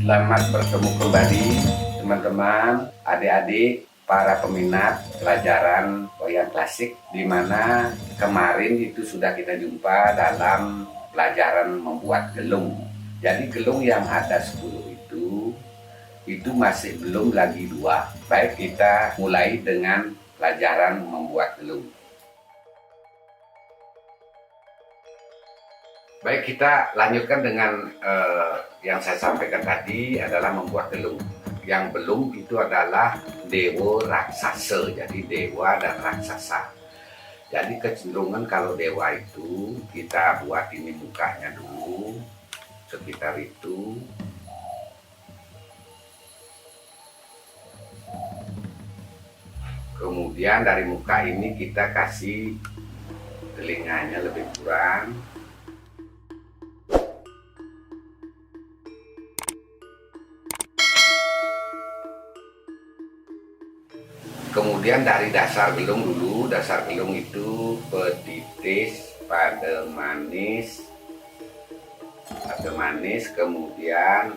Selamat bertemu kembali teman-teman, adik-adik, para peminat pelajaran wayang klasik, di mana kemarin itu sudah kita jumpa dalam pelajaran membuat gelung. Jadi gelung yang ada 10 itu masih belum lagi 2. Baik, kita mulai dengan pelajaran membuat gelung. Baik, kita lanjutkan dengan yang saya sampaikan tadi adalah membuat gelung. Yang belum itu adalah dewa raksasa, jadi dewa dan raksasa. Jadi kecenderungan kalau dewa itu kita buat ini mukanya dulu, sekitar itu. Kemudian dari muka ini kita kasih telinganya lebih kurang. Kemudian dari dasar gelung dulu, dasar gelung itu petitis, pada manis, kemudian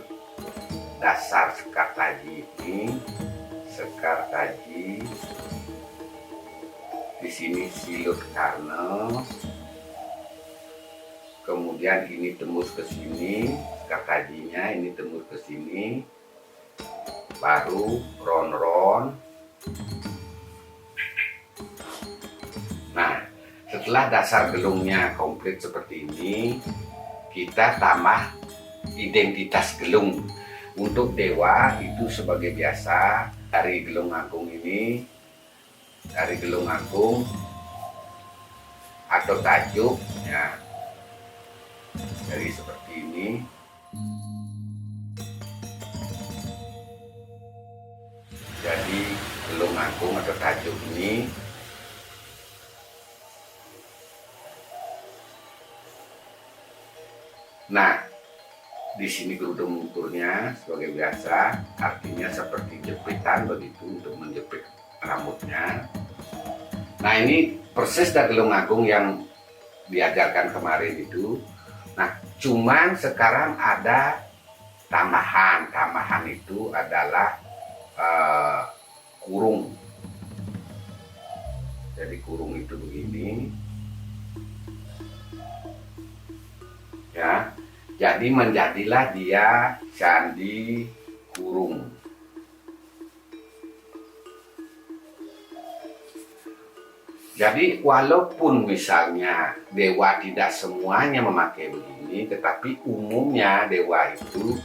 dasar sekar taji ini, sekar taji, di sini silut karno, kemudian ini tembus ke sini, sekar tajinya ini tembus ke sini, baru ron-ron. Nah, setelah dasar gelungnya komplit seperti ini, kita tambah identitas gelung. Untuk dewa itu sebagai biasa dari gelung agung ini, dari gelung agung atau tajuk ya, dari seperti ini. Jadi gelung agung atau tajuk ini nah, di sini gerudung ukurnya sebagai biasa, artinya seperti jepitan begitu untuk menjepit rambutnya. Nah, ini persis dari gelung agung yang diajarkan kemarin itu. Nah, cuman sekarang ada tambahan. Tambahan itu adalah kurung. Jadi kurung itu begini. Ya, jadi menjadilah dia candi kurung. Jadi walaupun misalnya dewa tidak semuanya memakai begini, tetapi umumnya dewa itu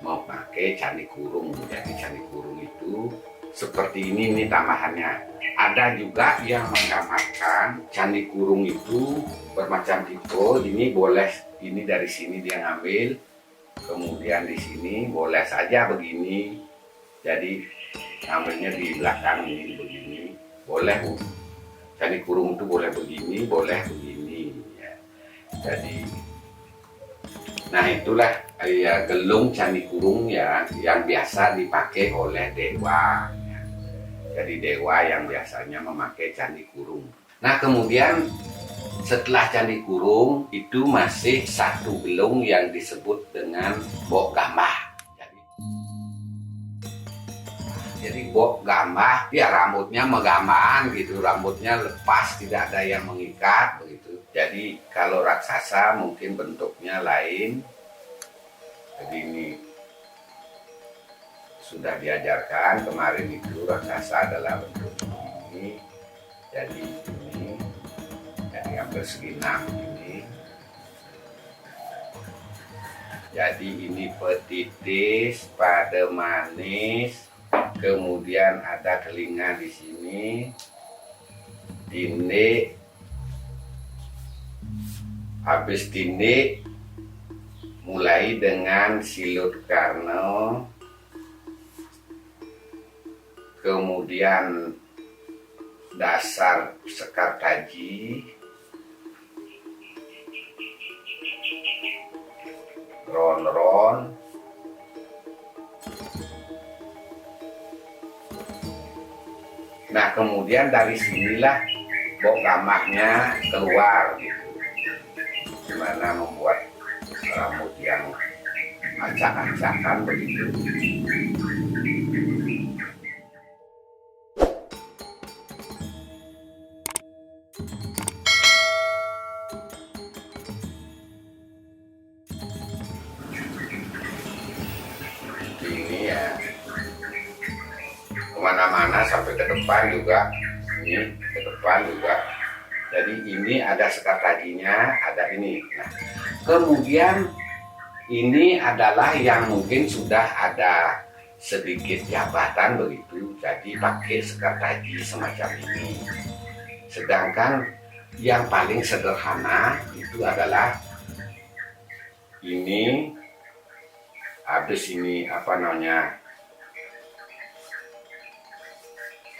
memakai candi kurung. Jadi candi kurung itu seperti ini nih tambahannya. Ada juga yang menggambarkan candi kurung itu bermacam tipe. Ini boleh, ini dari sini dia ngambil, kemudian di sini boleh saja begini. Jadi ngambilnya di belakang ini begini, boleh. Candi kurung itu boleh begini, boleh begini. Ya. Jadi, nah itulah ya gelung candi kurung ya yang biasa dipakai oleh dewa. Jadi dewa yang biasanya memakai candi kurung. Nah, kemudian setelah candi kurung itu masih satu gelung yang disebut dengan bok gambah. Jadi bok gambah, ya rambutnya megambaan gitu, rambutnya lepas, tidak ada yang mengikat begitu. Jadi kalau raksasa mungkin bentuknya lain. Begini. Sudah diajarkan kemarin itu raksasa adalah bentuk ini, jadi ini, jadi hampir segi 6 ini. Jadi ini petitis, pada manis, kemudian ada telinga di sini, tindik, habis tindik mulai dengan silut karno. Kemudian dasar sekar taji, ron-ron, nah kemudian dari sinilah bok gambahnya keluar gitu. Gimana membuat rambut yang acak-acakan begitu. Ini ya kemana-mana sampai ke depan juga, ini ke depan juga. Jadi ini ada sekat tajinya, ada ini. Nah, kemudian ini adalah yang mungkin sudah ada sedikit jabatan begitu, jadi pakai sekat taji semacam ini. Sedangkan yang paling sederhana itu adalah ini, habis ini apa namanya,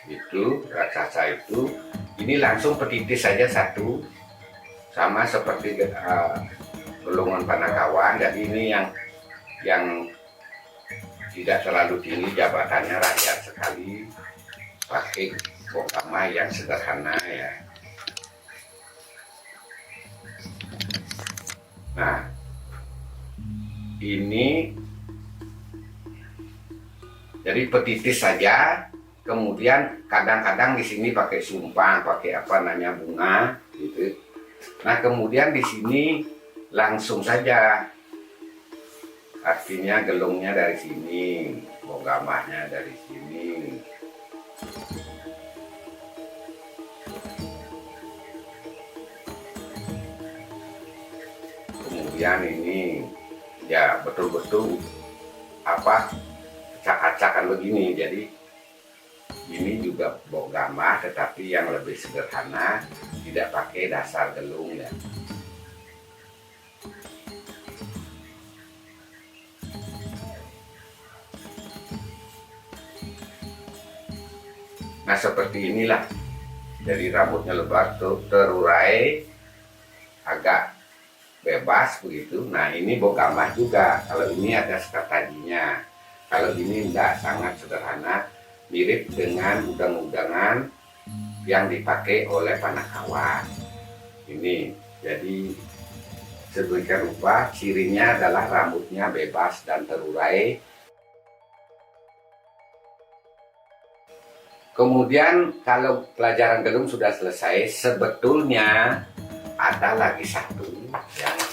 itu raksasa itu, ini langsung petitis saja satu, sama seperti gelungan Panakawan. Jadi ini yang tidak terlalu tinggi jabatannya, rakyat sekali, pakai bokama yang sederhana ya. Nah, ini jadi petitis saja. Kemudian kadang-kadang di sini pakai sumpang, pakai apa namanya, bunga gitu. Nah, kemudian di sini langsung saja, artinya gelungnya dari sini, bogamahnya dari sini. Kemudian ini ya betul-betul apa, acak-acakan begini. Jadi ini juga bogamah tetapi yang lebih sederhana, tidak pakai dasar gelung ya. Nah, seperti inilah. Jadi rambutnya lebar, terurai, agak bebas begitu. Nah, ini bogamah juga. Kalau ini ada sekat tajinya. Kalau ini enggak, sangat sederhana, mirip dengan udang-udangan yang dipakai oleh Panakawan. Ini jadi sedemikian rupa, cirinya adalah rambutnya bebas dan terurai. Kemudian kalau pelajaran gelung sudah selesai, sebetulnya ada lagi satu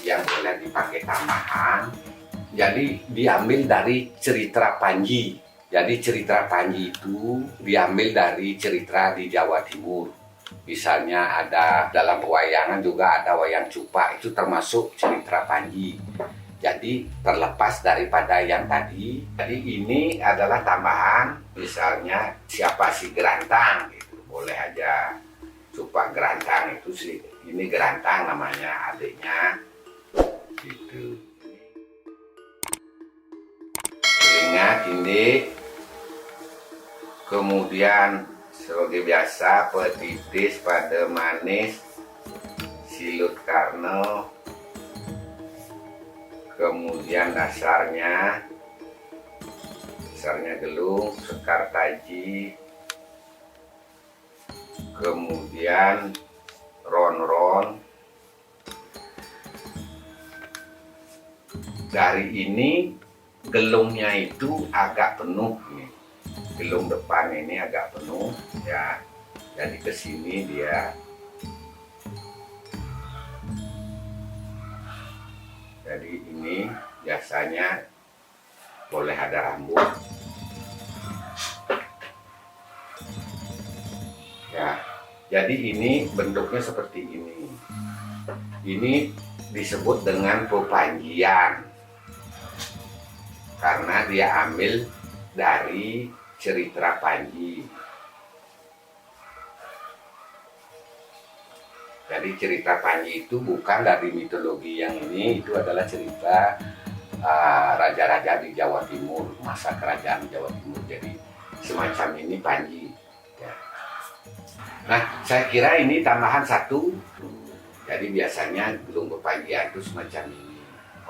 yang boleh dipakai tambahan. Jadi diambil dari cerita Panji. Jadi cerita Panji itu diambil dari cerita di Jawa Timur. Misalnya ada dalam pewayangan juga ada wayang cupak, itu termasuk cerita Panji. Jadi terlepas daripada yang tadi, jadi ini adalah tambahan. Misalnya siapa si Gerantang, gitu. Boleh aja cupak Gerantang itu sih. Ini Gerantang namanya, adiknya gitu. Telinga, tindik. Kemudian sebagai biasa petitis pada manis, silut karno. Kemudian dasarnya gelung, sekar taji. Kemudian ron-ron. Dari ini gelungnya itu agak penuh nih. Gelung depan ini agak penuh ya. Jadi ke sini dia. Jadi ini biasanya boleh ada rambut. Ya. Jadi ini bentuknya seperti ini. Ini disebut dengan pepanjian. Karena dia ambil dari cerita Panji. Jadi cerita Panji itu bukan dari mitologi yang ini, itu adalah cerita raja-raja di Jawa Timur, masa kerajaan Jawa Timur. Jadi semacam ini Panji. Ya. Nah, saya kira ini tambahan satu. Jadi biasanya gelung pepanjian itu semacam ini.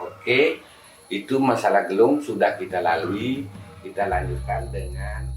Oke, itu masalah gelung sudah kita lalui. Kita lanjutkan dengan